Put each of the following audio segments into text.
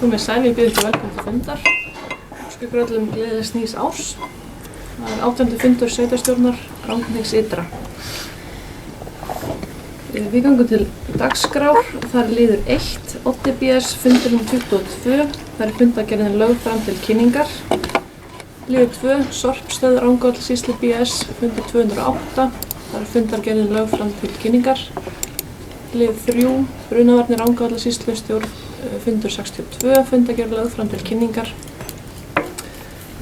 Komið sæl, ég býð ykkur velkomin til fundar. Óska ykkur öllum gleðilegs nýs árs. Það 18. fundur sveitarstjórnar Rangárþings ytra. Við gangum til dagskrár. Það liður 1, Oddi BS fundur nr. 22. Það fundargerðin lögð fram til kynningar. Liður 2, Sorpstöð Rangárþingssýslu BS fundur 208. Það fundargerðin lögð fram til kynningar. Liður 3, Brunavarnir Rangárþingssýslu stjórn fundur 62, fundargerð lögð fram til kynningar.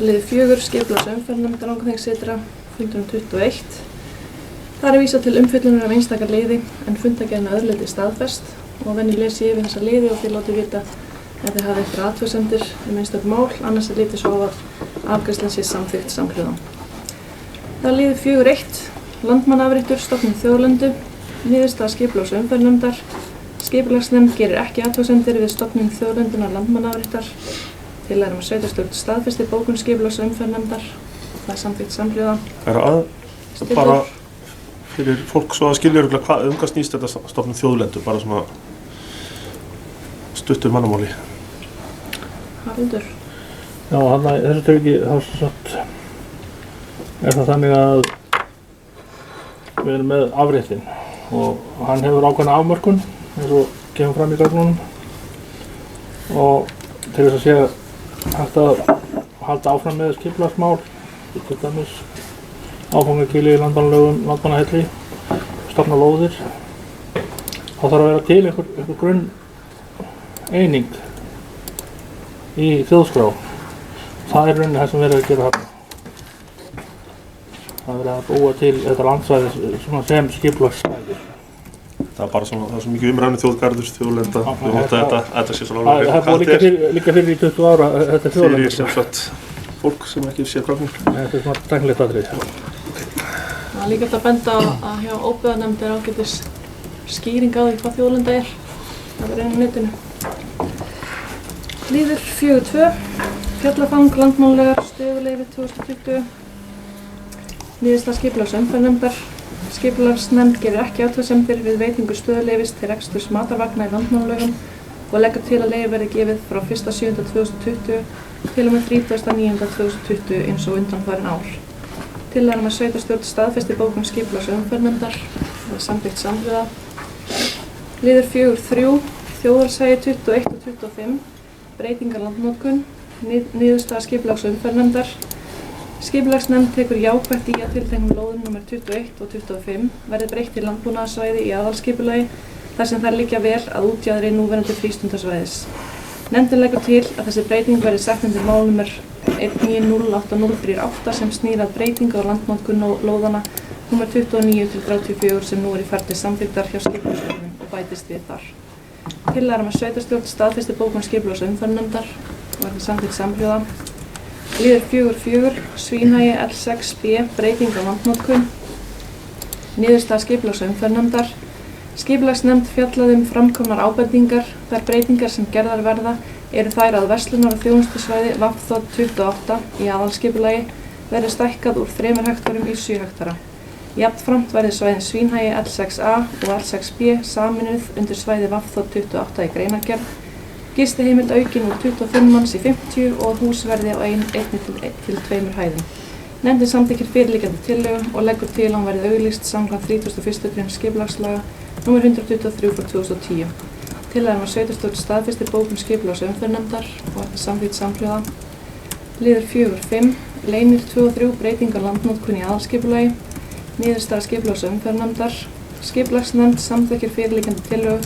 Liður 4, skipulags- og umferðarnefndar Rangárþings ytra, fundur 21. Þar vísað til umfjöllunar einstakar liði, en fundargerðin að öðru leyti staðfest og venjulega les ég yfir þessa liði og þið látið vita ef þið hafið einhverjar athugasemdir einstök mál, annars litið svo að afgreiðslan sé samþykkt samhljóða. Það liður 4.1, Landmannaafréttur, stofnun þjóðlendu, niðurstaða skipulags- og umferðarnefndar. Skipulagsnefnd gerir ekki athugasemdir við stofnun þjóðlendunar Landmannaafréttar. Tillaga að sveitarstjórn staðfesti bókun skipulags- og umferðarnefndar. Það samþykkt samhljóða. Bara fyrir fólk svo að skilja hvað hvað snýst þetta stofnun þjóðlendu, bara svona stuttur mannamáli. Haraldur. Já, þarna í þessu tilviki það þannig að við erum með afréttinn og hann hefur ákveðna afmörkun eins og kemur fram í gögnunum og til þess að sé hægt að halda áfram með skipulagsmál, til dæmis áfangakýli í landmannahelli, stofna lóðir, þá þarf að vera til einhver grunn eining í þjóðskrá. Það er rauninni það sem verið að gera þarna. Það er verið að búa til þetta landsvæði sem skipulagssvæði. Það er bara svona, það er svo mikið umræðinu þjóðgarður, þjóðlenda, við hóta þetta sé svona alveg það er búið líka fyrir í 20 ára þetta er þjóðlenda. Fyrir sem sagt fólk sem ekki sé gögnin. Þetta er svona tæknilegt atriði. Það líka að benda að hjá óbyggðanefnd ágætis skýring á því hvað þjóðlenda er. Það er inn á netinu. Liður 4.2, Fjallafang, landmannalegar, stöðuleyfi 2020. Niðurstaða skipulags- og umferðarnefndar. Skipulagsnefnd gerir ekki athugasemdir við veitingu stöðuleyfis til reksturs matarvagna í landmannalaugum og leggur til að leyfi verði gefið frá 1.7.2020 til og með 30.9.2020 eins og undanfarin ár. Tillaga að sveitarstjórn staðfesti bókun skipulags- og umferðarnefndar og samþykkt samhljóða. Liður 4.3, Þjóðarsæi 21 og 25, breytingar landnotkun, niðurstaða skipulags- og umferðarnefndar. Skipulagsnefnd tekur jákvætt í að tilteknum lóðum nr. 21 og 25 verði breytt í landbúnaðarsvæði í aðalskipulagi þar sem þær liggja vel að útjaðri núverandi frístundasvæðis. Nefndin leggur til að þessi breyting verði sett undir mál nr. 1908038 sem snýr að breytingu á landnotkun lóðana nr. 29-34 sem nú er í ferli samþykktar hjá skipulagsstofnun og bætist við þar. Tillaga að sveitarstjórn staðfesti bókun skipulags- og umferðarnefndar og verði samþykkt samhljóða. Liður 4.4, Svínhagi L6B, breyting á landnotkun. Niðurstaða skipulags- og umferðarnefndar. Skipulagsnefnd fjallaði framkomnar ábendingar. Þær breytingar sem gerðar verða eru þær að verslunar- og þjónustusvæði VAFþ 28 í aðalskipulagi verði stækkað úr 3 hektarum í 7 hektara. Jafnframt verði svæðin Svínhagi L6A og L6B sameinuð undir svæði VAFþ 28 í greinargerð. Gistiheimild aukin úr 25 manns í 50 og húsverði á 1 til 2 hæðum. Nefndin samþykkir fyrirliggjandi tillögu og leggur til að hún verði auglýst samkvæmt 31. grein skipulagslaga nr. 123/2010. Tillaga að sveitarstjórn staðfesti bókun skipulags- og umferðarnefndar og er það samþykkt samhljóða. Liður 4.5, Leynir 2 og 3, breytingar landnotkun í aðalskipulagi. Niðurstaða skipulags- og umferðarnefndar. Skipulagsnefnd samþykkir fyrirliggjandi tillögu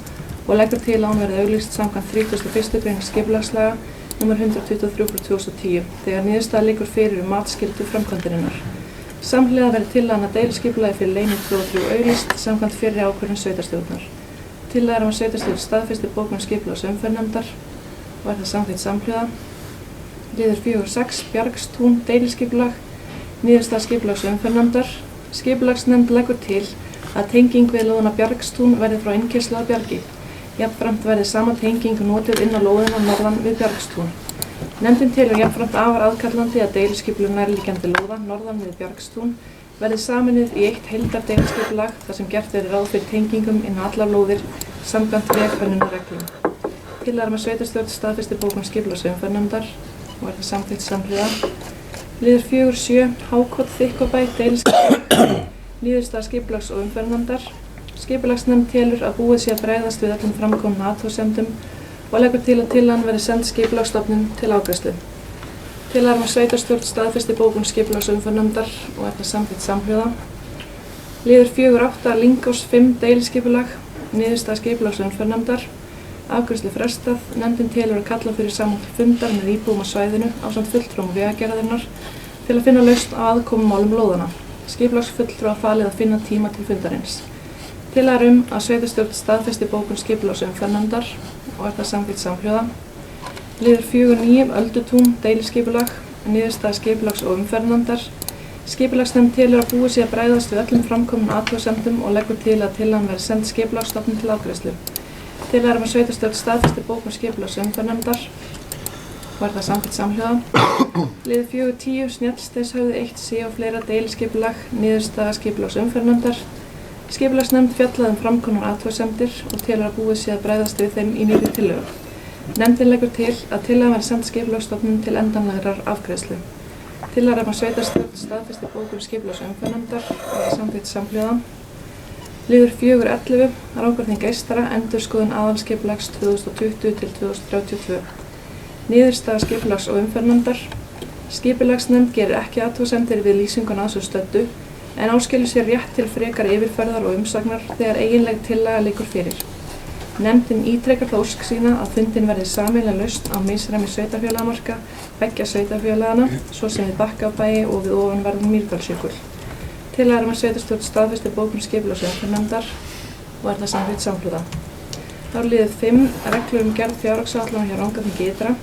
og leggur til að hún verði auglýst samkvæmt 31. grein skipulagslaga nr. 123/2010 þegar niðurstaða liggur fyrir matsskyldu framkvæmdarinnar. Samhliða verði tillagan að deiliskipulagi fyrir Leynir 2 og 3 auglýst samkvæmt fyrri ákvörðun sveitarstjórnar. Tillaga að sveitarstjórn staðfesti bókun skipulags- og umferðarnefndar og er það samþykkt samhljóða. Liður 4.6, Bjargstún, deiliskipulag. Niðurstaða skipulags- og umferðarnefndar. Skipulagsnefnd leggur til að tenging við lóðina Bjargstún verði frá innkeyrslu að Bjargi. Jafnframt verði sama tenging notið inn á lóðina norðan við Bjargstún. Nefndin telur jafnframt afar aðkallandi að deiliskipulag nærliggjandi lóða norðan við Bjargstún verði sameinuð í eitt heildardeiliskipulag þar sem gert verði ráð fyrir tengingum inn á allar lóðir samkvæmt vegkönnunarreglum. Tillaga að sveitarstjórn staðfesti bókun skipulags umferðarnefndar og er það samþykkt samhliða. Liður 4.7. Hákot Þykkvabæ deiliskipulag. Niðurstaða skipulags og umferðarnefndar. Skipulagsnefnd telur að búið sé að bregðast við öllum framkomnum athugasemdum og leggur til að tillagan verði send Skipulagsstofnun til afgreiðslu. Tillaga að sveitarstjórn staðfesti bókun skipulags og umferðarnefndar og er það samþykkt samhliða. Liður 4.8. Lyngás 5 deiliskipulag. Niðurstaða skipulags og umferðarnefndar. Afgreiðslu frestað. Nefndin telur að kalla fyrir saman til fundar með íbúum á svæðinu ásamt fulltrúum Vegagerðarinnar til að finna lausn á aðkomumálum lóðanna. Skipulagsfulltrúa falið að finna tíma til fundarins. Tillaga að sveitarstjórn staðfesti bókun skipulags og umferðarnefndar og er það samþykkt samhljóða. Liður 4.9. Öldutún deiliskipulag. Niðurstaða skipulags og umferðarnefndar. Skipulagsnefnd telur að búið sé að bregðast við öllum framkomnum athugasemdum og leggur til að tillagan verði send Skipulagsstofnun til afgreiðslu. Tillaga að sveitarstjórn staðfesti bókun skipulags og umferðarnefndar og er það samþykkt samhljóða. Liður 4.10. Snjallsteinshöfði 1C og fleira deiliskipulag. Niðurstaða skipulags og umferðarnefndar. Skipulagsnefnd fjallaði framkomnar athugasemdir og telur að búið sé að bregðast við þeim í nýrri tillögu. Nefndin leggur til að tillagan verði send Skipulagsstofnun til endanlegrar afgreiðslu. Tillaga að sveitarstjórn staðfesti bókun skipulags og umferðarnefndar og er það samþykkt samhljóða. Liður 4.11. Rangárþing Eystra, endurskoðun aðalskipulags 2020 til 2032. Niðurstaða skipulags og umferðarnefndar. Skipulagsnefnd gerir ekki athugasemdir við lýsinguna að svo stöddu en áskilur sér rétt til frekari yfirferðar og umsagnar þegar eiginleg tillaga liggur fyrir. Nefndin ítrekar þá ósk sína að fundin verði sameiginleg lausn á misræmi sveitarfélagamarka beggja sveitarfélagana, svo sem við Bakkabæi og við ofanverðan Mýrdalsjökul. Tillaga að sveitarstjórn staðfesti bókun skipulags og umferðarnefndar og er það samþykkt samhljóða. Þá er liður 5. Reglur gerð fjárhagsáætlana hjá Rangárþingi Ytra.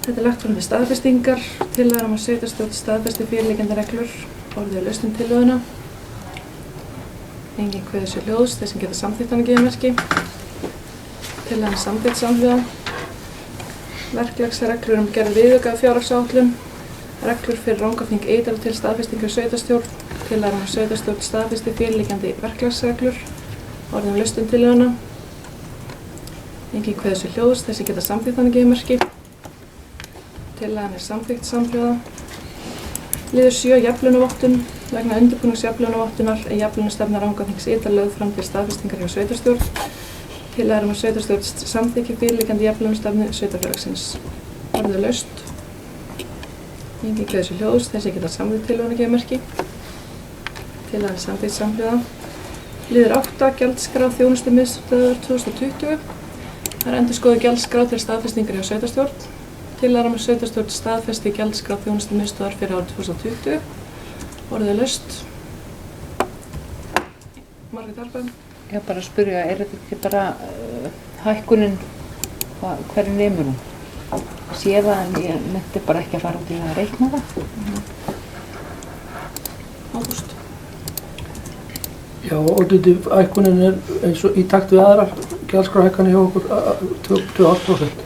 Þetta er lagt fram til staðfestingar. Tillaga að sveitarstjórn staðfesti fyrirliggjandi reglur. Orðið er laust tillöguna. Enginn kveður sér hljóðs, þeir sem geta samþykkt hana gefið merki. Tillagan er samþykkt samhljóða. Verklagsreglur gerð viðauka af fjárhagsáætlun. Reglur fyrir Rangárþing Ytra til staðfestingar sveitarstjórn. Tillaga að sveitarstjórn staðfesti fyrirliggjandi verklagsreglur. Orðið er laust tillöguna. Enginn kveður sér hljóðs, þeir sem geta samþykkt hana gefið merki. Tillagan er samþykkt samhljóða. Liður 7. Jafnlaunavottun. Vegna undirbúnings jafnlaunavottunar er jafnlaunastefna Rangárþings Ytra lögð fram til staðfestingar hjá sveitarstjórn. Tillaga að sveitarstjórn samþykki fyrirliggjandi jafnlaunastefnu sveitarfélagsins. Orðið er laust. Enginn kveður sér hljóðs, þeir sem geta samþykkt tillöguna gefið merki. Tillagan er samþykkt samhljóða. Liður 8. Gjaldskrá þjónustumiðstöðvar 2020. Það er endurskoðuð gjaldskrá til staðfestingar hjá sveitarstjórn. Tillaga að sveitarstjórn staðfesti gjaldskrá þjónustumiðstöðvar fyrir árið 2020. Orðið er laust. Margrét Harpa. Ég bara að spyrja, er þetta ekki bara hækkunin, hverju nemur hún? Sé það en ég nefndi bara ekki að fara út í að reikna það. Ágúst. Já, og þetta hækkunin er eins og í takt við aðrar gjaldskrárhækkanir hjá okkur 28%.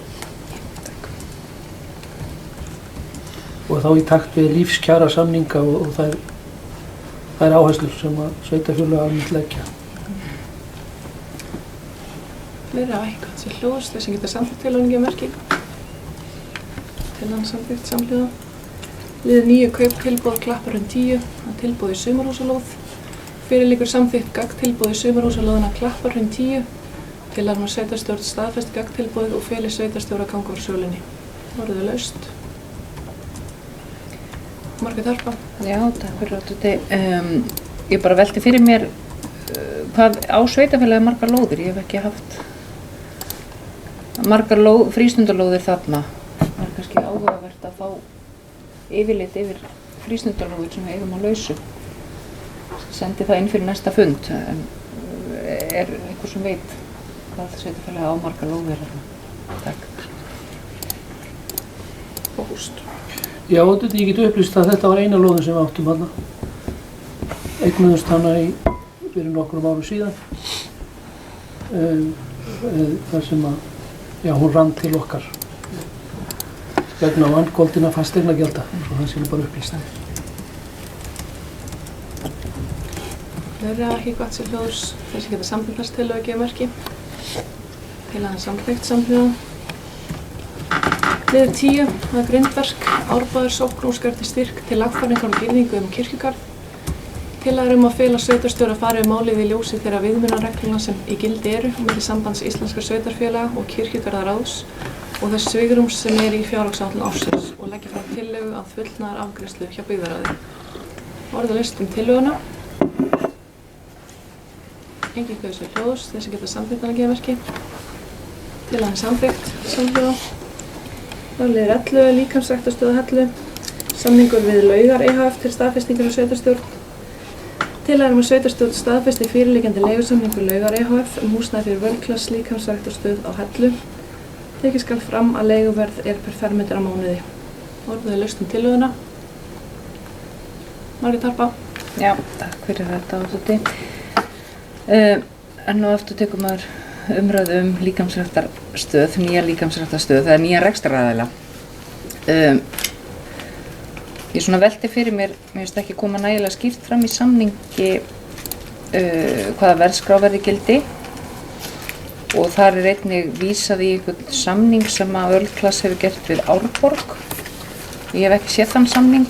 Og þá í takt við lífskjara samninga og þær áherslur sem að sveitarfélög almennt leggja. Fleiri hafa eitthvað sér hljóðs, þeir sem geta samþykkt tillöguna gefið merki. Tillagan samþykkt samhljóða. Liður 9. Kauptilboð Klapparhraun 10 að tilboði í sumarhúsalóð. Fyrir liggur samþykkt gagntilboð í sumarhúsalóðina Klapparhraun 10. Tillaga að sveitarstjórn staðfesti gagntilboðið og feli sveitarstjóra að ganga úr sölunni. Orðið er laust. Margrét Harpa. Já, takk fyrir þetta. Ég bara velti fyrir mér hvað á sveitarfélagi margar lóðir. Ég hef ekki haft margar frístundalóðir þarna. Það er kannski áhugavert að fá yfirlit yfir frístundalóðir sem við eigum á lausu. Sendi það inn fyrir næsta fund. En er einhver sem veit hvað sveitarfélagi á margar lóðir þarna? Takk. Ágúst. Já, ég get upplýst að þetta var eina lóðin sem við áttum hana. Eignuðumst hana fyrir nokkrum árum síðan. Þar sem að, já, hún rann til okkar vegna vangoldinna fasteignagjalda, svo það sé bara upplýst. Fleiri hafa ekki gott sér hljóðs, þeir sem geta samþykkt tillögu gefið merki. Tillagan samþykkt samhliða. Liður 10. Það er grindverk. Árbæður sókn óskar til styrk til lagfæringar og girðingu kirkjugarð. Tillaga að fela sveitarstjóra að fara yfir málið í ljósi þeirra viðmiðunarreglna sem í gildi eru milli Sambands íslenskra sveitarfélaga og kirkjugarðaráðs og þess svigrúms sem í fjárhagsáætlun ársins og leggja fram tillögu að fullnaðar afgreiðslu hjá byggðarráði. Orðalaust tillöguna. Engin guðs við hljóðs, þessi geta samþykkt hana geðmerki. Tillagan samþykkt samhliða. Liður 11. Líkamsræktarstöð Hellu. Samningur við Laugar EHF til staðfestingar og sveitarstjórn. Tillaga að sveitarstjórn staðfesti fyrirliggjandi leigusamning við Laugar EHF húsnæði fyrir völklass líkamsræktarstöð á Hellu. Tekið skal fram að leiguverð per fermetra á mánuði. Orðalaust tillöguna. Margrét Harpa. Já, takk fyrir þetta ástætti. Enn og aftur tekur maður umræðu líkamsræktarstöð, nýja líkamsræktarstöð, það er nýja rekstraraðila. Ég svona velti fyrir mér finnst ekki koma nægilega skýrt fram í samningi hvaða verðskrá verði gildi og þar er einnig vísað í einhvern samning sem að Völklass hefur gert við Árborg. Ég hef ekki séð þann samning.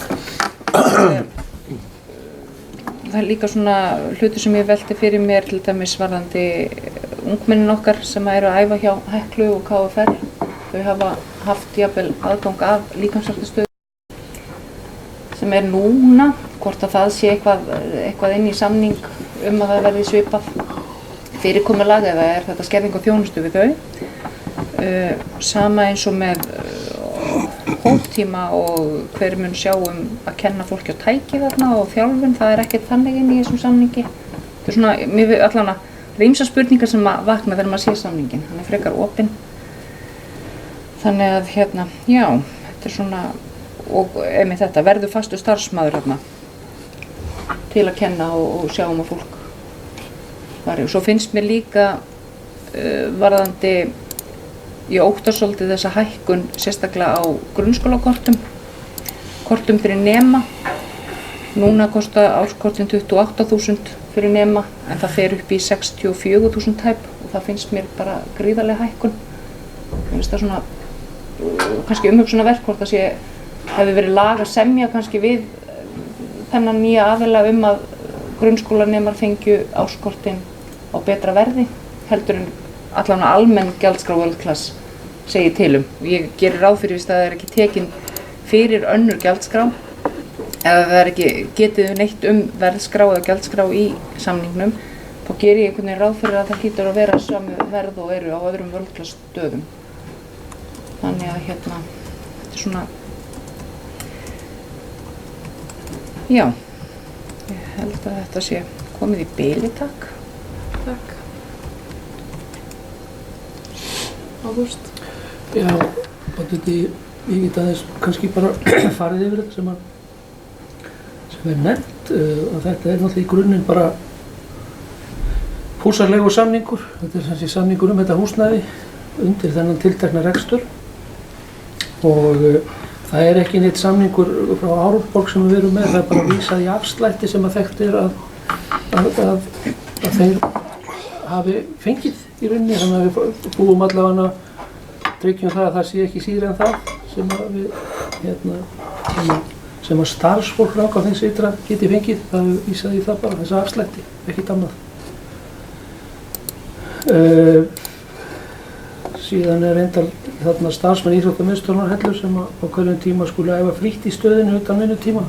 Það er líka svona hluti sem ég velti fyrir mér til dæmis varðandi ungmennin okkar sem eru að æfa hjá Heklu og KFR. Þau hafa haft jafnvel aðgang af líkamsræktarstöð sem er núna, hvort að það sé eitthvað inn í samning að það verði svipað fyrirkomulag eða er þetta skerðing á þjónustu við þau. Sama eins og með hóptíma og hver mun sjá að kenna fólki á tæki þarna og þjálfun, það er ekkert þannig inn í þessum samningi. Þetta er svona, allan að ýmsar spurningar sem að vakna þegar maður sé samningin, hann er frekar opinn. Þannig að já, þetta er svona, og einmitt þetta, verður fastur starfsmaður hérna til að kenna og sjá að fólk fari. Og svo finnst mér líka varðandi, ég óttast svolítið þessa hækkun sérstaklega á grunnskólakortum fyrir nema. Núna kosta árskortin 28.000 fyrir nema en það fer upp í 64.000 tæp og það finnst mér bara gríðarleg hækkun. Mér finnst það svona kannski umhugsunarverk hvort það hefði verið lag að semja kannski við þennan nýja aðila að grunnskólanemar fengju árskortin á betra verði heldur en allan almenn gjaldskrá Völklass segir til Ég gerir ráð fyrir að það er ekki tekin fyrir önnur gjaldskrá eða það er ekki getið neitt verðskrá eða gjaldskrá í samningnum þá gerir ég einhvern veginn ráð fyrir að það hlýtur að vera sömu verð og eru á öðrum Völklass stöðum. Þannig að þetta er svona já, ég held að þetta sé komið í bili, takk. Takk. Ágúst. Já, ég get aðeins kannski bara farið yfir þetta sem er nefnt og þetta er náttúrulega í grunninn bara húsarlegu samningur. Þetta er sem sé samningur þetta húsnæði undir þennan tiltekna rekstur og það er ekki neitt samningur frá Árborg sem við erum með, það er bara vísað í afslætti sem að þekkt er að þeir hafi fengið í rauninni, þannig að við búum allavega tryggjum það að það sé ekki síður en það sem að við sem að starfsfólk á þess ytra geti fengið, það er vísað í það bara, þessa afslætti, ekkert annað. Síðan er reyndar þarna starfsmenn íþróttamiðstöðvar Hellu sem á hverjum tíma skuli æfa frítt í stöðinu utan vinnutíma.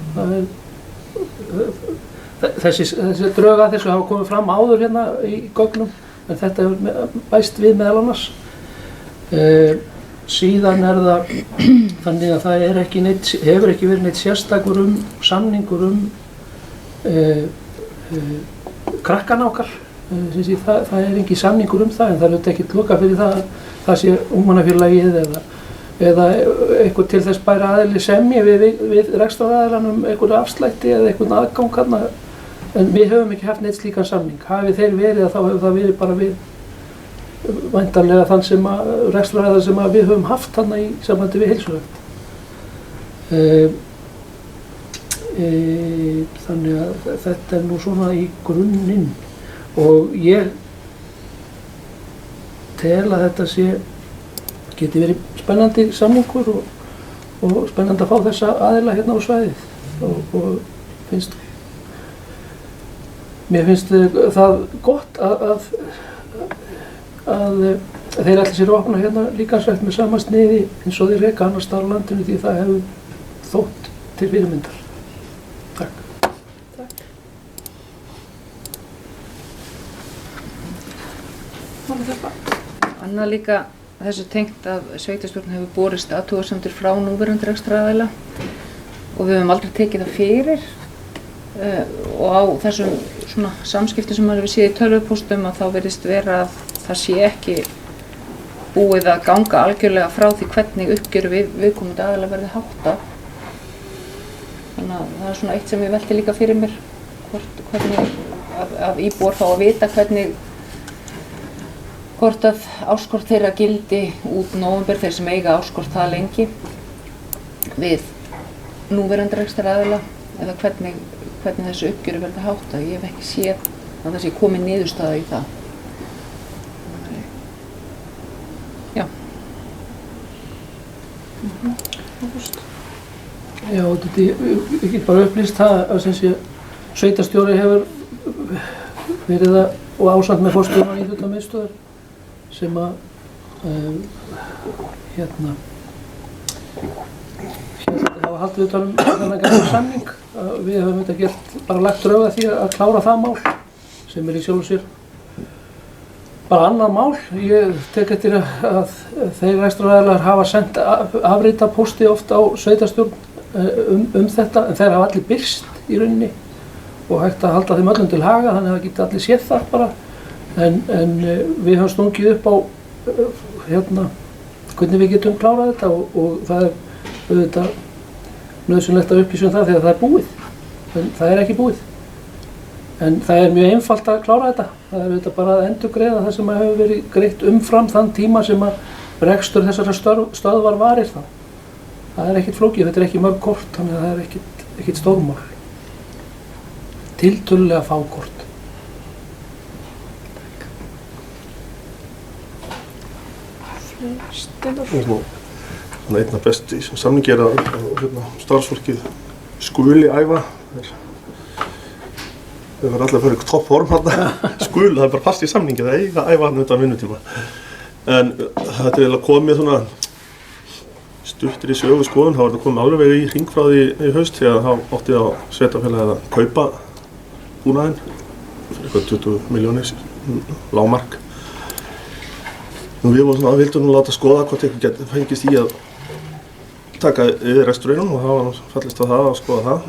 Þessi drög að þessu hafa komið fram áður hérna í gögnum en þetta hefur bæst við meðal annars. Síðan er það þannig að það er hefur ekki verið neitt sérstakur samningur krakkana okkar. Það er engin samningur það en það er ekki loka fyrir það sé ungmennafélagið eða eitthvað til þess bæra aðili semji við rekstraraðilanum einhverju afslætti eða einhvern aðgang þarna en við höfum ekki haft neitt slíkan samning. Hafi þeir verið þá hefur það verið bara við væntanlega þann sem rekstraraðilann sem við höfum haft þarna í sambandi við heilsuvernd. Þannig að þetta er nú svona í grunninn. Og ég tel að þetta geti verið spennandi samningur og spennandi að fá þessa aðila hérna á svæðið og mér finnst það gott að þeir allir sér að opna hérna líkamsrækt með sama sniði eins og þeir reka annars staðar á landinu því það hefur þótt til fyrirmyndar. Takk. Annað líka þessu tengt að sveitarstjórn hefur borist athugasemdir frá núverandi rekstraraðila og við höfum aldrei tekið það fyrir og á þessum svona samskiptum sem maður hefur séð í tölvupóstum að þá virðist vera að það sé ekki búið að ganga algjörlega frá því hvernig uppgjöru viðkomandi aðila verði háttað. Þannig að það er svona eitt sem ég velti líka fyrir mér hvernig að íbúar fá að vita hvort að árskort þeirra gildi út nóvember þeir sem eiga árskort það lengi við núverandi rekstraraðila eða hvernig þessu uppgjöru verði háttað. Ég hef ekki séð að það sé komið niðurstaða í það. Já. Já, ég get bara upplýst það að sem sé sveitarstjóri hefur verið og ásamt með forstjóra á íþróttamiðstöðvar sem að hafa haldið utan þennan gamla samning. Við höfum þetta gert bara lagt drög að því að klára það mál sem í sjálfu sér bara annað mál. Ég tek eftir að þeir rekstraraðilar hafa sendt afrita pósti oft á sveitarstjórn þetta en þeir hafa allir birst í rauninni og hægt að halda þeim öllum til haga þannig að það geti allir séð það bara en við höfum stungið upp á hvernig við getum klárað þetta og það auðvitað nauðsynlegt að upplýsa það þegar það er búið en það er ekki búið en það er mjög einfalt að klára þetta það er auðvitað bara að endurgreiða það sem hefur verið greitt umfram þann tíma sem að rekstur þessara stöðvar varir það er ekkert flókið, þetta er ekki mörg kort þannig að það er ekkert stórmál tiltölulega fá kort. Svona einna best í samningi er að starfsfólkið skuli æfa þau verður allir að fara í toppform skul, það er bara fast í samningi það eiga að æfa hann utan vinnutíma en þetta er eiginlega komið svona stuttir í sögu skoðun, þá var þetta komið alveg í hringfráði í haust því að þá átti á sveitarfélagið að kaupa búnaðinn fyrir eitthvað 20 milljónir lágmark. Við vildum nú láta skoða hvort eitthvað fengist í að taka yfir reksturinn og það var fallist á það að skoða það og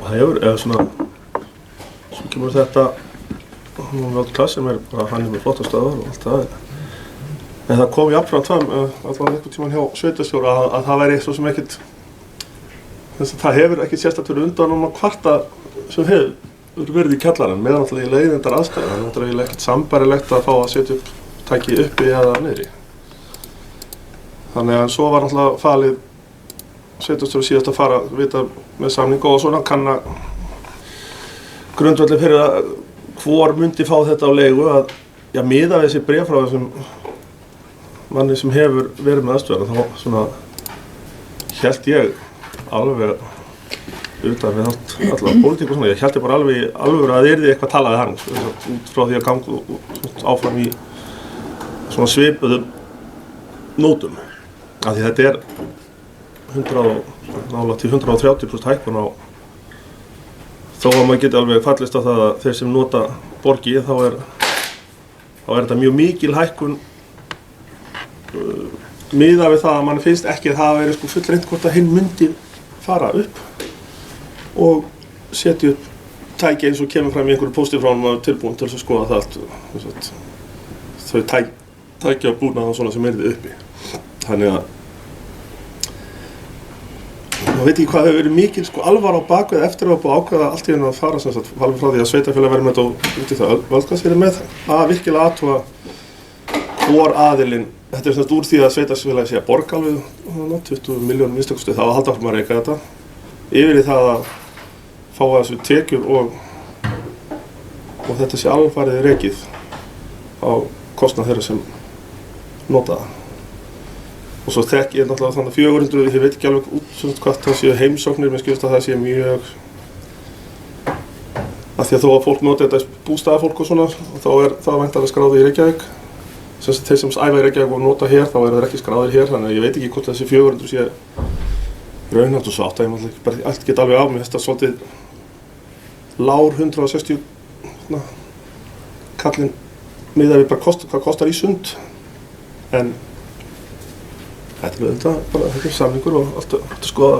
það hefur, eða svona svo kemur þetta World Class sem er bara hann hefur flotta stöðvar og allt það en það kom jafnframt fram allavega einhvern tímann hjá sveitarstjóra að það væri svo sem ekkert það hefur ekkert sérstakt verið undan að kvarta sem hefur verið í kjallarann með náttúrulega í leiðindar aðstæður það er náttúrulega ekkert sambærilegt að fá að setja upp tæki uppi eða niðri þannig að svo var náttúrulega falið sveitarstjóri síðast að fara vita með samning og svona kanna grundvöllin fyrir að hvor myndi fá þetta á leigu að miða við þessi bréf frá þessum manni sem hefur verið með aðstöðuna þá svona hélt ég alveg utan við allar pólitík og svona ég hélt ég bara alveg að það yrði eitthvað talað við hann út frá því að ganga áfram í svona svipuðum nótum af því þetta er 130% hækkun á þó að maður geti alveg fallist á það að þeir sem nota borgi þá er þetta mjög mikil hækkun miðað við það að mann finnst ekki að það væri fullreynt hvort að hinn myndi fara upp og setja upp tæki eins og kemur fram í einhverju pósti frá hann og tilbúin til að skoða það allt þau tæki á búnað og svona sem er þið uppi þannig að maður veit ekki hvað hefur verið mikil alvar á bakvið eftir að ákveða allt í hennu að fara alveg frá því að sveitarfélag verið með þetta og út í það völdkast verið með að virkilega athuga hvor aðilinn þetta er úr því að sveitarfélagi sé að borga alveg 20 milljónum minnstakosti það var að halda áfram að reyka þetta yfir í það að fá þessu tekjur og þetta sé alveg farið rekið á kostnað þeirra sem nota það. Og svo þekki ég náttúrulega þannig 400, ég veit ekki alveg út svona hvað það séu heimsóknir, mér skilst að það sé mjög, af því að þó að fólk noti þetta bústaðafólk og svona, og þá er það væntanlega skráð í Reykjavík. Sem sagt þeir sem æfa í Reykjavík og nota hér, þá eru þeir ekki skráðir hér, þannig að ég veit ekki hvort þessi 400 sé raunhæft og svo átt að ég náttúrulega bara allt geta alveg á mig, þetta er svolítið lár 160 kallinn miðað við bara hvað kostar í sund, en þetta er auðvitað bara, þetta er samningur og allt að skoða,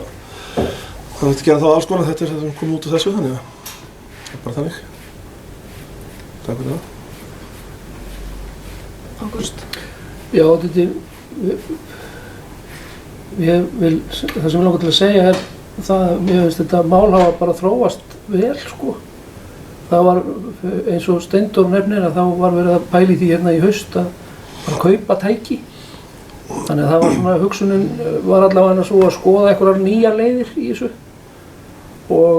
það er að gera þá alls konar, þetta er það sem kom út úr þessu, þannig að það er bara þannig. Takk fyrir það. Ágúst. Já, þetta það sem ég langar til að segja er það að mér finnst þetta mál hafa bara þróast vel, sko. Það var eins og Steindór nefnir að þá var verið að pæla í því hérna í haust að bara kaupa tæki. Þannig að það var svona, hugsunin var allavega svo að skoða einhverjar nýjar leiðir í þessu. Og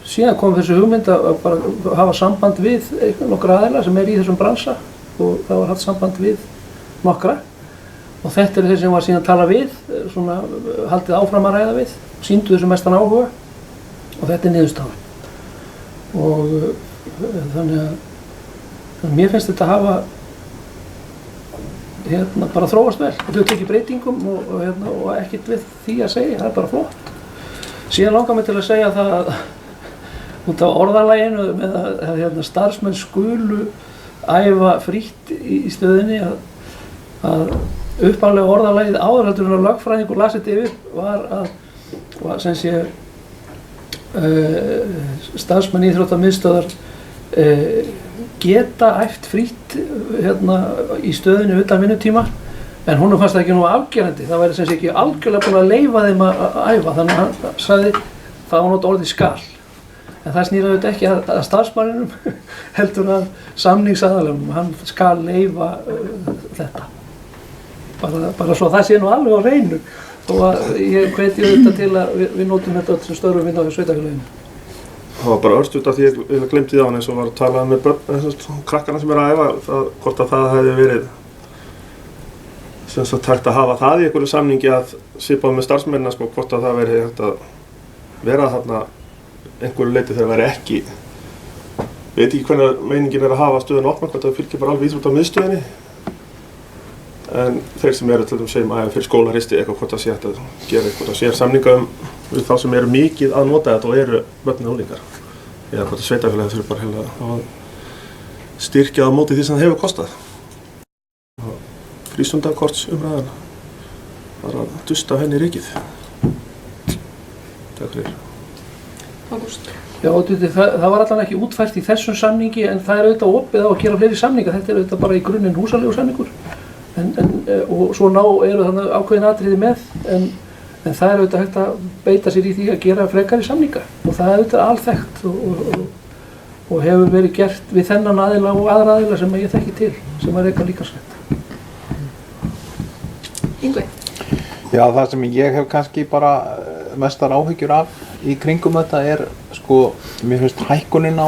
síðan kom þessi hugmynd að bara hafa samband við nokkra aðila sem er í þessum bransa og það var haft samband við nokkra. Og þetta er þeir sem var síðan að tala við, svona haldið áfram að ræða við, sýndu þessu mestan áhuga og þetta er niðurstaðan. Og þannig að mér finnst þetta hafa bara þróast vel. Þetta er ekki breytingum og ekkert við því að segja, það er bara flott. Síðan langar mig til að segja það að út af orðalaginu með að starfsmenn skulu æfa frítt í stöðinni að upphaflega orðalagið áður heldur en að lögfræðingur las þetta yfir var að sem sé starfsmenn íþróttamiðstöðvar geta æft frítt í stöðinni utan vinnutíma en honum fannst það ekki nú afgerandi, það væri sem sé ekki algjörlega búin að leyfa þeim að æfa þannig að hann sagði það var nota orðið skal. En það snýr auðvitað ekki að starfsmanninum heldur að samningsaðalum, hann skal leyfa þetta. Bara svo það sé nú alveg á hreinu þó að ég hveti auðvitað til að við notum þetta öll sem störfum inn á sveitarfélaginu. Það var bara örstuð af því ég glemti það eins og var að tala með krakkarna sem er að æfa, hvort að það hefði verið sem sagt hægt að hafa það í einhverju samningi að svipað með starfsmennina sko, hvort að það verið hægt að vera þarna einhverju leiti þegar það væri ekki. Ég veit ekki hvernig meiningin er að hafa stöðun opna, hvort það fylgir bara alveg íþróttamiðstöðinni. En þeir sem eru til dæmis segjum að fyrir skólahristi eitthvað hvort það sé hægt að gera eitthvað sér samninga við þá sem eru mikið að nota þetta og eru börn og unglingar. Eða hvort að sveitarfélagið þurfi bara heila að styrkja á móti því sem það hefur kostað. Frístundakortsumræðan var að dusta henni í rykið. Takk fyrir. Ágúst. Já, það var allan ekki útfært í þessum samningi en það er auðvitað opið á að gera fleiri samninga. Þetta er auðvitað bara í grunninn húsalegu samningur. Og svo eru þannig ákveðin atriði með en það er auðvitað hægt að beita sér í því að gera frekari samninga og það er auðvitað alþekkt og hefur verið gert við þennan aðila og aðra aðila sem ég þekki til sem er eitthvað líkamslegt. Yngvi? Já, það sem ég hef kannski bara mestar áhyggjur af í kringum þetta er sko, mér finnst hækkunin á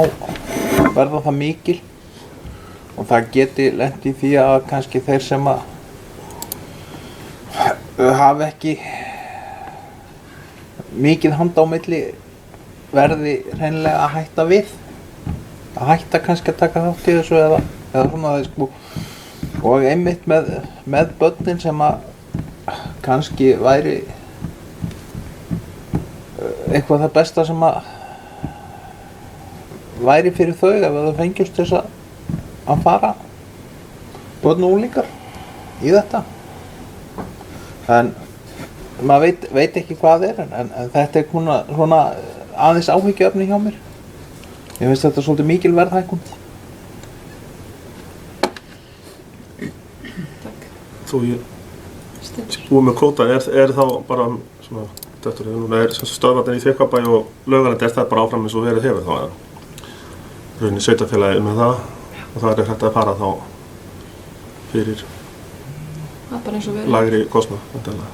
verða það mikil og það geti lent í því að kannski þeir sem að hafa ekki mikið handa á milli verði hreinlega að hætta við að hætta kannski að taka þátt í þessu eða svona það sko og einmitt með börnin sem að kannski væri eitthvað það besta sem að væri fyrir þau ef það fengjast þess að fara börn og unglingar í þetta en maður veit ekki hvað er en þetta er svona aðeins áhyggjuefni hjá mér ég finnst þetta svolítið mikil verðhækkun Takk. Þú ég búið með kvóta er þá bara svona þetta núna er stöðvarnir í Þykkvabæ og Laugalandi er það bara áfram eins og verið hefur þá raunin sveitarfélagið með það og það er hægt að fara þá fyrir Það er bara eins og verið. Lægri kostnað væntanlega.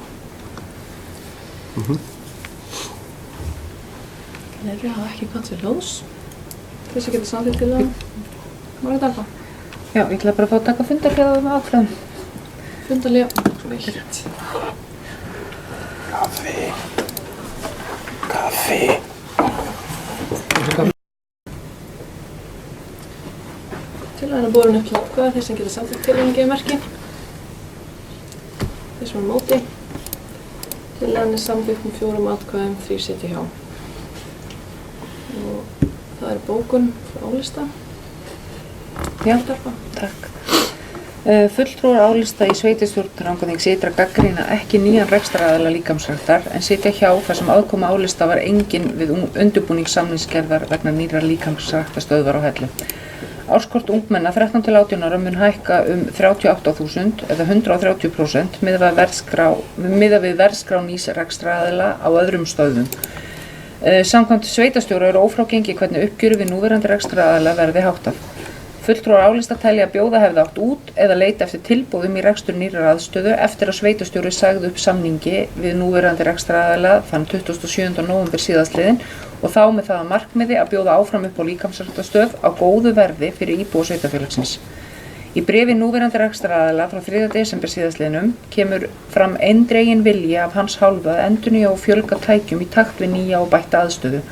Fleiri hafa ekki kvæmt sér hljóðs. Þess að geta samþykkt til það. Má ég taka? Já, ég ætla bara að fá að taka fundarhljóð með ákveðum. Fundarlega, svo vel. Kaffi. Tillagan er borin upp til atkvæða, þeir sem geta samþykkt tillöguna gefa merki. Þeir sem er á móti. Tillagan er samþykkt með 4 atkvæðum, 3 sitja hjá. Og það er bókun frá álista. Já, Darpa. takk. Fulltrúar álista í sveitarstjórn Rangárþings ytra gagnrýna ekki nýjan rekstraraðila líkamsræktar en sitja hjá þar sem aðkoma álista var engin við undirbúning samningsgerðar vegna nýrra líkamsræktarstöðvar á Hellu. Árskort ungmenna 13 til 18 ára mun hækka 38.000 eða 130% miðað við verðskrá nýs rekstraraðila á öðrum stöðum. Samkvæmt sveitarstjóra eru ófrágengi hvernig uppgjöri við núverandi rekstraraðila verði háttað. Fulltrúar álista telja að bjóða hefði átt út eða leita eftir tilboðum í rekstur nýrrar aðstöðu eftir að sveitarstjóri sagði upp samningi við núverandi rekstraraðila þann 27. nóvember síðastliðinn og þá með það að markmiði að bjóða áfram upp á líkamsræktarstöð á góðu verði fyrir íbúa sveitarfélagsins. Í bréfi núverandi rekstraraðila frá 3. desember síðastliðnum kemur fram eindregin vilji af hans hálfu að endurnýja og fjölga tækjum í takt við nýja og bætta aðstöðu.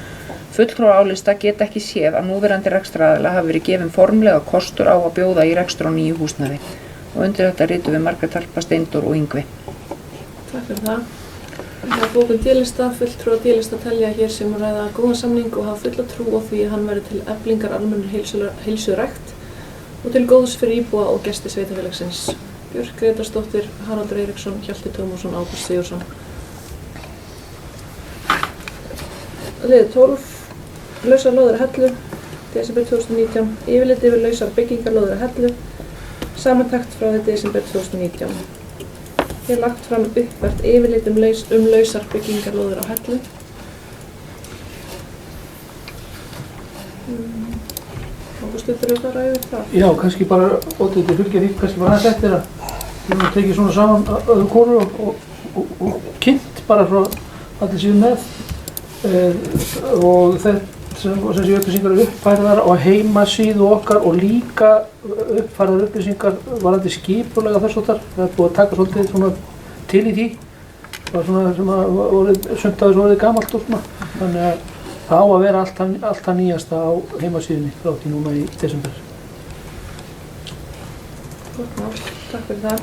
Fulltrúar álista geta ekki séð að núverandi rekstraraðila hafi verið gefin formlega kostur á að bjóða í rekstur á nýju húsnæði. Og undir þetta ritum við Margrét Harpa, Steindór og Yngvi. Takk fyrir það. Það er bókun D-lista, fulltrúar D-lista telja hér sem ræða góðan samning og hafa fulla trú á því að hann verði til eflingar almennur heilsurækt og til góðs fyrir íbúa og gesti sveitarfélagsins. Björk Grétarsdóttir, Haraldur Eiríksson, Hjalti Tómasson, Ágúst Sigurðsson. Liður 12. Lausar lóðir að Hellu, desember 2019. Yfirlit yfir lausar byggingar lóðir að Hellu, samantekt frá desember 2019. Hér lagt fram uppvært yfirlit lausar byggingar lóðir á Hellu. Ágúst, þú þurfum að fara yfir það? Já, kannski bara, og þetta fylgir því, kannski bara aðeins eftir að við höfum tekið svona saman öðru konu og kynnt bara frá allir síðan með og þetta sem sé upplýsingar uppfærðar á heimasíðu okkar og líka uppfærðar upplýsingar varðandi skipulega þess og þar. Það er búið að taka svolítið svona til í því. Það var svona sem að sumt af þessu orðið gamalt og svona. Þannig að það á að vera allt það nýjasta á heimasíðunni frá því núna í desember. Gott mál, takk fyrir það.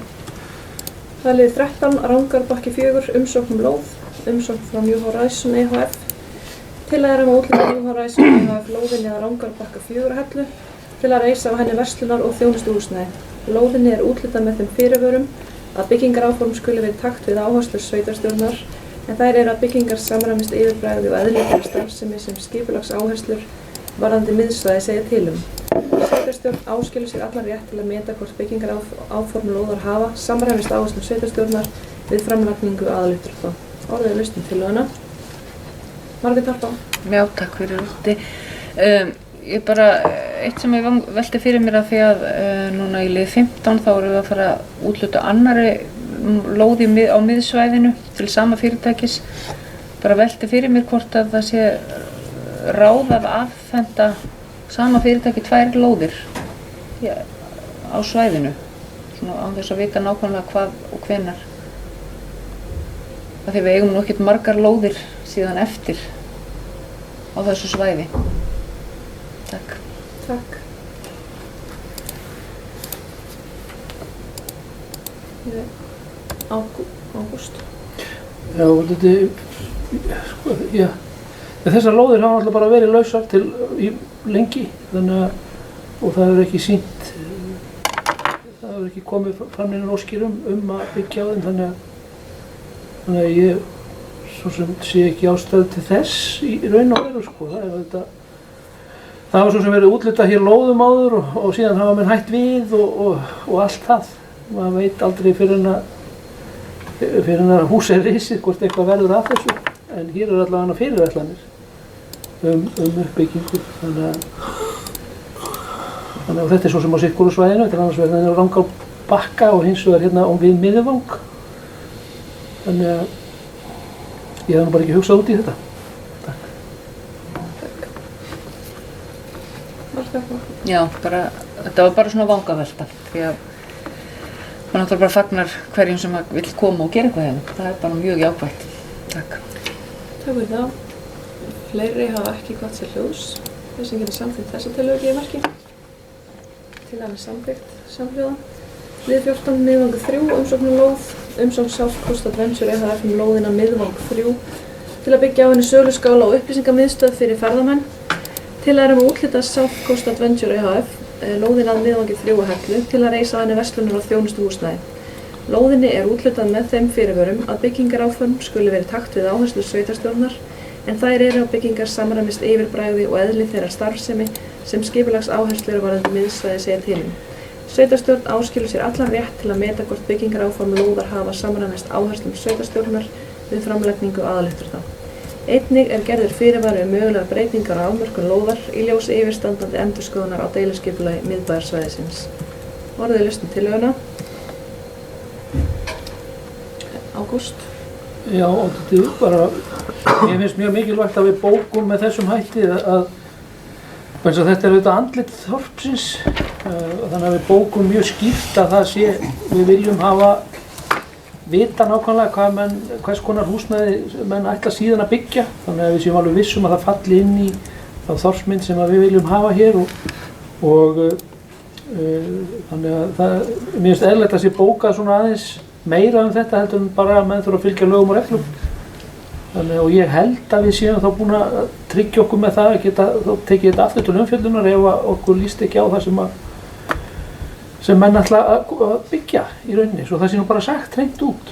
Það er liður 13, Rangarbakki 4, umsókn lóð, umsókn frá New Horizon EHF. Tillaga að útluta New Horizon EHF lóðinni að Rangarbakka 4 Hellu til að reisa á henni verslunar og þjónustuhúsnæði. Lóðinni er útlutað með þeim fyrirvörum að byggingaráform skuli við takt við áherslur sveitarstjórnar en þær eru að byggingar samræmist yfirbragði og eðlilegri starfsemi sem skipulags áherslur varðandi miðsvæði segja til um. Sveitarstjórn áskilur sér allan rétt til að meta hvort byggingaráform lóðar hafa samræmist áherslur sveitarstjórnar við framlagningu aðaluppdráttar. Orðið er laust tillöguna. Margrét Harpa. Já, takk fyrir Rúti. Ég bara, eitt sem ég velti fyrir mér að því að núna í lið 15 þá erum við að fara að útluta annarri lóði á miðsvæðinu til sama fyrirtækis. Bara velti fyrir mér hvort að það sé ráðað afhenda sama fyrirtæki 2 lóðir á svæðinu. Svona án þess að vita nákvæmlega hvað og hvenær. Því við eigum nú ekkert margar lóðir síðan eftir á þessu svæði. Takk. Takk. Ágúst. Já, þetta sko, já. Þessar lóðir hafa alltaf bara verið lausar til lengi þannig að og það hefur ekki sýnt það hefur ekki komið fram neina óskir að byggja á þeim þannig að ég svo sem sé ekki ástæðu til þess í raun og veru sko. Það var svo sem verið útlutað hér lóðum áður og síðan hafa menn hætt við og allt það. Maður veit aldrei fyrir en að hús er risið hvort eitthvað verður af þessu. En hér er allavega fyrirætlanir uppbyggingu. Þannig að þetta er svo sem á sitt hvoru svæðinu. Þetta er annars vegar á Rangarbakka og hins vegar hérna við Miðvang. Þannig að ég hef nú bara ekki hugsað út í þetta. Takk. Margrét Harpa. Já, þetta var bara svona vangavelta því að náttúrulega bara fagnar hverjum sem vill koma og gera eitthvað hérna. Það er bara mjög jákvætt. Takk. Takk fyrir það. Fleiri hafa ekki hvatt sér hljóðs. Þeir sem geta samþykkt þessa tillögu gefa merki. Tillagan er samþykkt samhljóða. Lið 14, miðvang 3, umsókn lóð. Umsókn South Coast Adventure EHF lóðina miðvang 3 til að byggja á henni söluskála og upplýsingamiðstöð fyrir ferðamenn. Tillaga að úthluta South Coast Adventure EHF lóðina að miðvangi 3 á Hellu til að reisa á henni verslunar og þjónustuhúsnæði. Lóðinni er úthlutað með þeim fyrirvörum að byggingaráform skuli verið í takt við áherslur sveitarstjórnar en þær eru að byggingar samræmist yfirbragði og eðli þeirra starfsemi sem skipulags áherslur varðandi miðsvæði segja til um. Sveitarstjórn áskilur sér allan rétt til að meta hvort byggingaráform lóðar hafa samræmist áherslum sveitarstjórnar við framlagningu aðalyfturða. Einnig er gerður fyrirvari mögulegar breytingar á afmörkun lóðar í ljósi yfirstandandi endurskoðunar á deiluskipulagi miðbæjarsvæðisins. Orðið lausn tillöguna. Ágúst. Já, og þetta er bara, mér finnst mjög mikilvægt að við bókum með þessum hætti að þetta er auðvitað andlit þorpsins, þannig að við bókum mjög skýrt að það sé, við viljum hafa vita nákvæmlega hvers konar húsnæði menn ætla síðan að byggja, þannig að við séum alveg vissum að það falli inn í þá þorpsmynd sem við viljum hafa hér og þannig að mér finnst eðlilegt að sé bókað svona aðeins meira þetta heldur en bara að menn þurfa að fylgja lögum og reglum. Þannig og ég held að við séum þá búin að tryggja okkur með það að geta tekið þetta aftur til umfjöllunar ef okkur líst ekki á það sem menn ætla að byggja í rauninni, svo það sé nú bara sagt hreint út.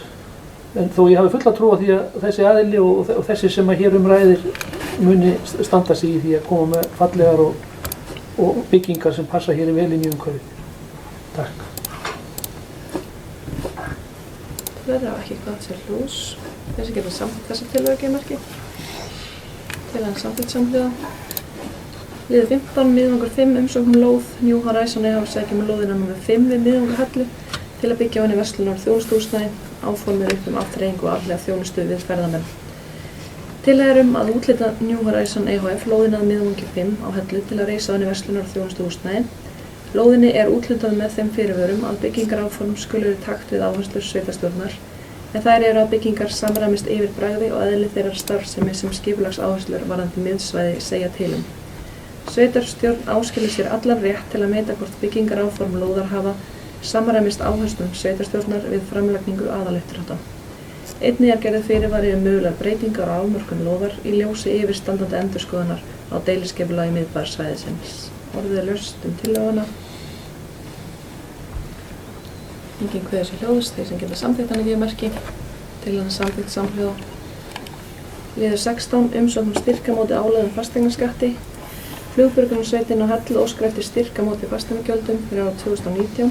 En þó ég hafi fulla trú á því að þessi aðili og þessi sem að hér ræðir muni standa sig í því að koma með fallegar og byggingar sem passa hér vel inn í umhverfið. Takk. Fleiri hafa ekki hvatt sér hljóðs. Þeir sem geta samþykkt þessa tillögu gefa merki. Tillagan samþykkt samhljóða. Liður 15, miðvangur 5, umsókn lóð New Horizon EHF sækja með lóðina nr. 5 við miðvangur Hellu til að byggja á henni verslunar og þjónustuhúsnæði, áformir upp afþreyingu og aflega þjónustu við ferðamenn. Tillaga að úthluta New Horizon EHF lóðina að miðvangi 5 á Hellu til að reisa á henni verslunar og þjónustuhúsnæði. Lóðinni er úthlutað með þeim fyrirvörum að byggingaráform skuli verið í takt við áherslur sveitarstjórnar en þær eru að byggingar samræmist yfirbragði og eðli þeirrar starfsemi sem skipulags áherslur varðandi miðsvæði segja til um. Sveitarstjórn áskilur sér allan rétt til að meta hvort byggingaráform lóðar hafa samræmist áherslum sveitarstjórnar við framlagningu aðalyfturhátta. Einnig er gerð fyrirvari mögulegar breytingar á afmörkun lóðar í ljósi yfirstandandi endurskoðunar á deiluskipulagi miðbæjarsvæðisins. Orðið er laust tillöguna. Enginn kveður sér hljóðs, þeir sem geta samþykkt hana gefa merki. Tillagan samþykkt samhljóða. Liður 16, umsókn styrkamóti álögðum fasteignaskatti. Flugbjörgunarsveitin á Hellu óskar eftir styrkamóti fasteignagjöldum fyrir árið 2019.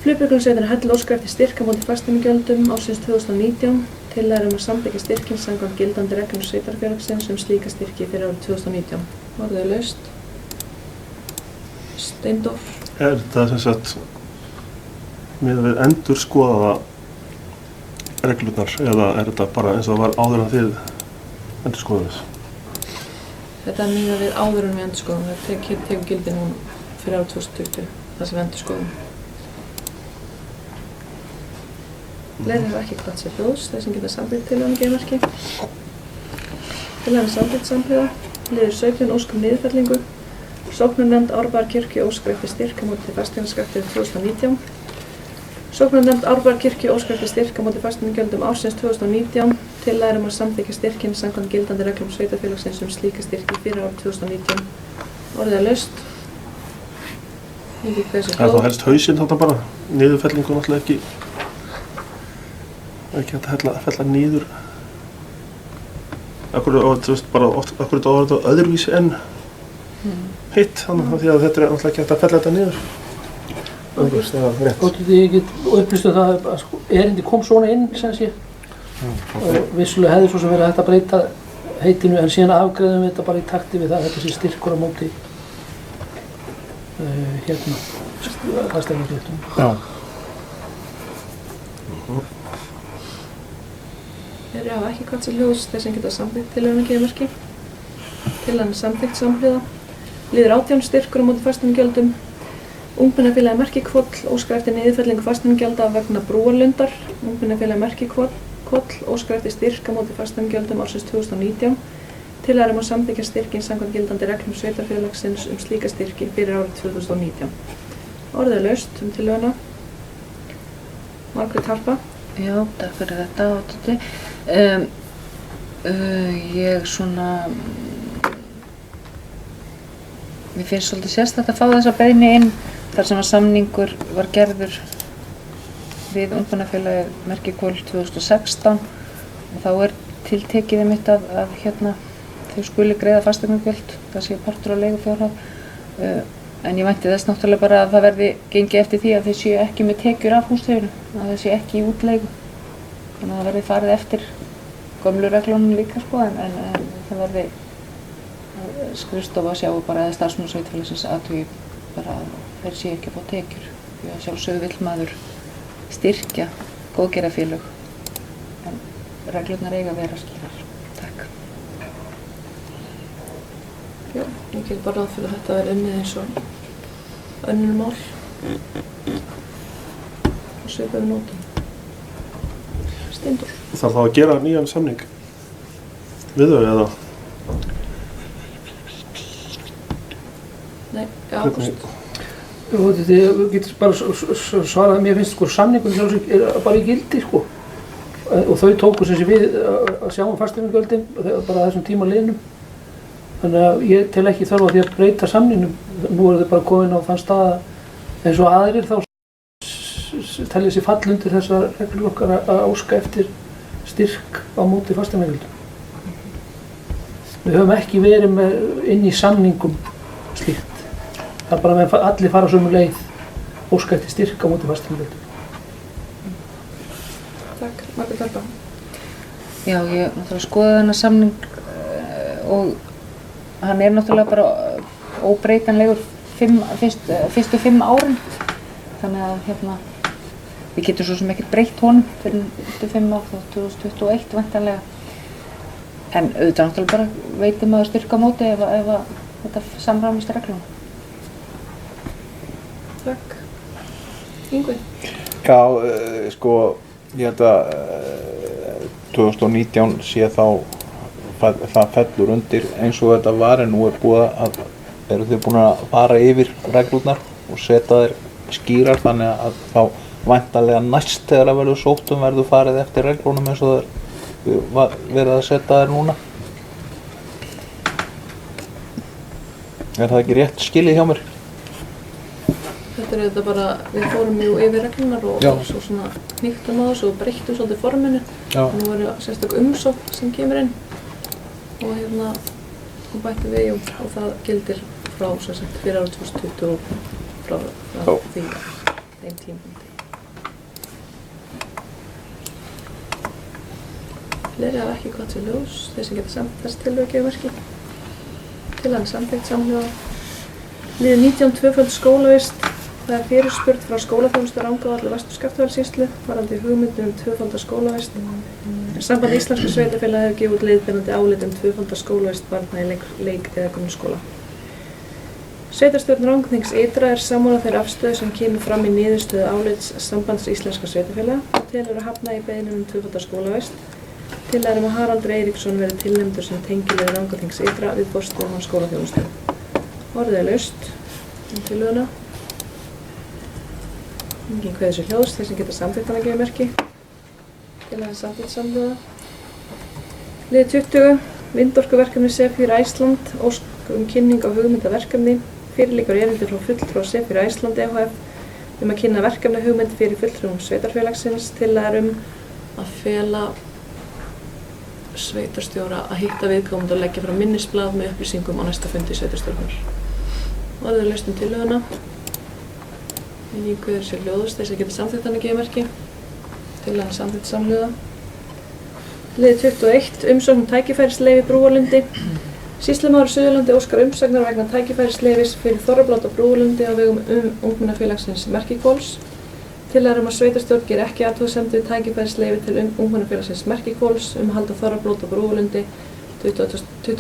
Flugbjörgunarsveitin á Hellu óskar eftir styrkamóti fasteignagjöldum ársins 2019. Tillaga að samþykkja styrkinn samkvæmt gildandi reglum sveitarfélagsins stríka styrki fyrir árið 2019. Orðið er laust. Steindór. Er þetta sem sagt með að við endur skoða reglurnar eða er þetta bara eins og það var áður en þið endur skoðuð? Þetta er miðað við áður en við endur skoðum. Það tekur gildi nú fyrir árið 2020, það sem við endur skoðum. Fleiri hafa ekki hvatt sér hljóðs, þeir sem geta samþykkt tillöguna gefa merki. Tillagan samþykkt samhljóða. Liður 17, ósk niðurfellingu. Sóknarnefnd Árbæjarkirkju óskar eftir styrkamóti fasteignaskatti 2019. Sóknarnefnd Árbæjarkirkju óskar eftir styrkamóti fasteignagjöldum ársins 2019. Tillaga að samþykkja styrkinn samkvæmt gildandi reglum sveitarfélagsins slíka styrki fyrir árið 2019. Orðið er laust. Enginn kveður sér Er þá helst hausinn þarna bara? Niðurfellingu náttúrulega ekki hægt að fella niður. Akkur þetta var öðruvísi en hitt, þannig að þetta er náttúrulega ekki hægt að fella þetta niður. Góðið ég get upplýstu það að erindi kom svona inn sem sé og vissulega hefði svo sem verið hægt að breyta heitinu en síðan afgreiðum við þetta bara í takti við það að þetta sé styrkur á móti fasteignaskattum. Já. Þeir hafa ekki hvatt sér hljóðs, þeir sem geta samþykkt tillöguna gefa merki. Tillagan er samþykkt samhljóða. Liður 18, styrkur á móti fasteignagjöldum. Ungmennafélagið Merkihvoll óskar eftir niðurfellingu fasteignagjalda vegna Brúarlundar. Ungmennafélagið Merkihvoll óskar eftir styrk á móti fasteignagjöldum ársins 2019. Tillaga að samþykkja styrkinn samkvæmt gildandi reglum sveitarfélagsins slíka styrki fyrir árið 2019. Orðið laust tillöguna. Margrét Harpa. Já, takk fyrir þetta, Oddviti. Ég mér finnst svolítið sérstakt að fá þessa beiðni inn þar sem að samningur var gerður við Ungmennafélagið Merkihvoll 2016 og þá tiltekið einmitt að þau skuli greiða fasteignagjöld, það sé partur á leigufjárhæð. En ég vænti þess náttúrulega bara að það verði gengið eftir því að þau séu ekki með tekjur af húsnæðinu, að þau séu ekki í útleigu. Þannig að það verði farið eftir gömlu reglunum líka en það verði skrifstofa að sjá bara eða starfsmenn sveitarfélagsins athugi bara að þeir séu ekki að fá tekjur. Því að sjálfsögðu vill maður styrkja góðgerðarfélög en reglurnar eiga að vera skýrar. Takk. Já, ég get bara ráð fyrir að þetta verði unnið eins og önnur mál og svipaðum nótum. Steindór. Þarf þá að gera nýjan samning við þau eða? Nei, já, Hvernig? Þið getur bara svarað, mér finnst samningun bara í gildi og þau tóku sem sé við að sjá fasteignagjöldin bara þessum tíma liðnum. Þannig að ég tel ekki þörf á því að breyta samningnum. Nú þau bara komin á þann stað eins og aðrir þá telja sér fall undir þessar reglur okkar að óska eftir styrk á móti fasteignagjöldum. Við höfum ekki verið inn í samningum slíkt. Það er bara með allir fara sömu leið, óska eftir styrk á móti fasteignagjöldum. Takk, Margrét Harpa. Já, ég náttúrulega skoðaði þennan samning og hann náttúrulega bara óbreytanlegur fyrstu 5 árin. Þannig að við getum svo sem ekkert breytt honum fyrir fyrstu 5 ár, þá 2021 væntanlega. En auðvitað náttúrulega bara veitir maður styrk á móti ef þetta samræmist reglum. Takk. Yngvi. Já, ég held að 2019 sé þá það fellur undir eins og þetta var en nú eru þið búin að fara yfir reglurnar og setja þær skýrar þannig að þá væntanlega næst þegar það verður sóttum verður farið eftir reglunum eins og það verið að setja þær núna. Er það ekki rétt skilið hjá mér? Þetta þetta bara, við fórum jú yfir reglunar og svo svona hnýttum á þessu og breyttum svolítið forminu. Og nú sérstök umsókn sem kemur inn og bætti við og það gildir frá fyrir árið 2020 og frá þeim tímapunkti. Fleiri hafa ekki gott sér ljós, þeir sem geta samt þess tillögu gefið merki. Tillagan samþykkt samhljóða. Liður 19 tvöföld skólavist. Það fyrirspurn frá skólaþjónustu Rangárvalli Vestur-Skaftafellssýslu varðandi hugmyndir tvöfalda skólavist. Samband Íslenskra sveitarfélaga hefur gefið út leiðbeinandi álit tvöfalda skólavist barna í leik- eða grunnskóla. Sveitarstjórn Rangárþings Ytra sammála þeirri afstöðu sem kemur fram í niðurstöðu álits Sambands Íslenskra sveitarfélaga og telur að hafna í beiðnum tvöfalda skólavist. Tillaga að Haraldur Eiríksson verði tilnefndur sem tengiliður Rangárþings Ytra við forstöðumann skólaþjónustu. Orðið laust tillöguna. Enginn kveður sér hljóðs, þeir sem geta samþykkt hana gefið merki. Tillagan samþykkt samhljóða. Liður 20. Vindorkuverkefni Zephyr Iceland. Ósk kynning á hugmyndaverkefni. Fyrir liggur erindi frá fulltrúa Zephyr Iceland EHF að kynna verkefni hugmynd fyrir fulltrúum sveitarfélagsins. Tillaga að fela sveitarstjóra að hitta viðkomandi og leggja fram minnisblað með upplýsingum á næsta fundi sveitarstjórnar. Orðið laust tillöguna. Enginn kveður sér hljóðs, þeir sem geta samþykkt hana gefið merki. Tillagan samþykkt samhljóða. Liður 21. Umsókn tækifærisleyfi Brúarlundi. Sýslumaður Suðurlandi óskar umsagnar vegna tækifærisleyfis fyrir þorrablát á Brúarlundi á vegum ungmennafélagsins Merkihvolls. Tillaga að sveitarstjórn geri ekki athugasemdir við tækifærisleyfi til ungmennafélagsins Merkihvolls að halda þorrablót á Brúarlundi 25.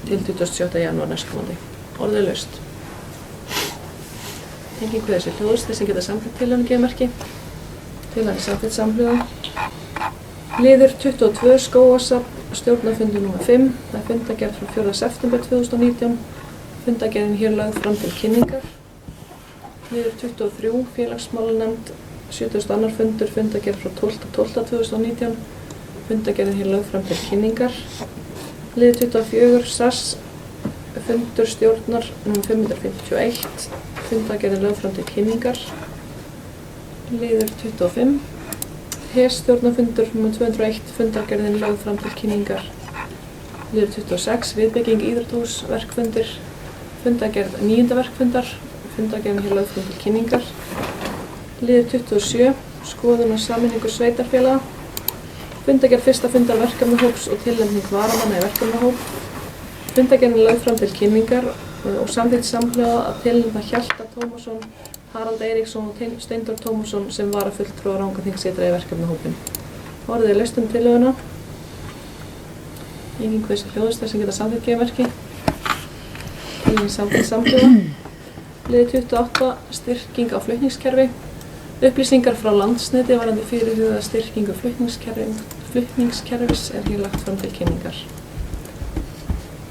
til 27. janúar næstkomandi. Orðið laust. Engin kveður sér hljóðs, þeir sem geta samþykkt tillöguna gefa merki. Tillagan er samþykkt samhljóða. Liður 22 skógasafn, stjórnarfundur nr. 5. Það er fundargerð frá 4. september 2019. Fundargerðin hér lögð fram til kynningar. Liður 23 félagsmálanefnd, 72. fundur, fundargerð frá 12.12.2019. Fundargerðin hér lögð fram til kynningar. Liður 24 SAS, fundur stjórnar nr. 551. Fundargerðin lögð fram til kynningar. Liður 25. HES stjórnarfundur nr. 201, fundargerðin lögð fram til kynningar. Liður 26, viðbygging íþróttahús, verkfundir, fundargerð 9. verkfundar, fundargerðin hér lögð fram til kynningar. Liður 27, skoðun og sameiningu sveitarfélaga, fundargerð 1. fundar verkefnahóps og tilnefning varamanna í verkefnahóp. Fundargerðin lögð fram til kynningar og samþykkt samhljóða að tilnefna Hjalta Tómasson, Harald Eiríksson og Steindór Tómasson sem varafulltrúar Rangárþingssytra í verkefnahópinn. Orðið er laust tillöguna. Engin kveður sér hljóðs, þeir sem geta samþykkt gefa merki. Engin samþykkt samhljóða. Liður 28, styrking á flutningskerfi. Upplýsingar frá Landsneti varðandi fyrirhugaða styrkingu flutningskerfis er hér lagt fram til kynningar.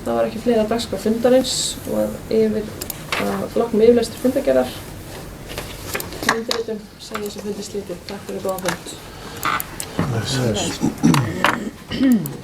Það var ekki fleira dagskrá fundarins og að loknum yfirlestri fundargerðar undirritum segja þessu fundi slítið. Takk fyrir góðan fund.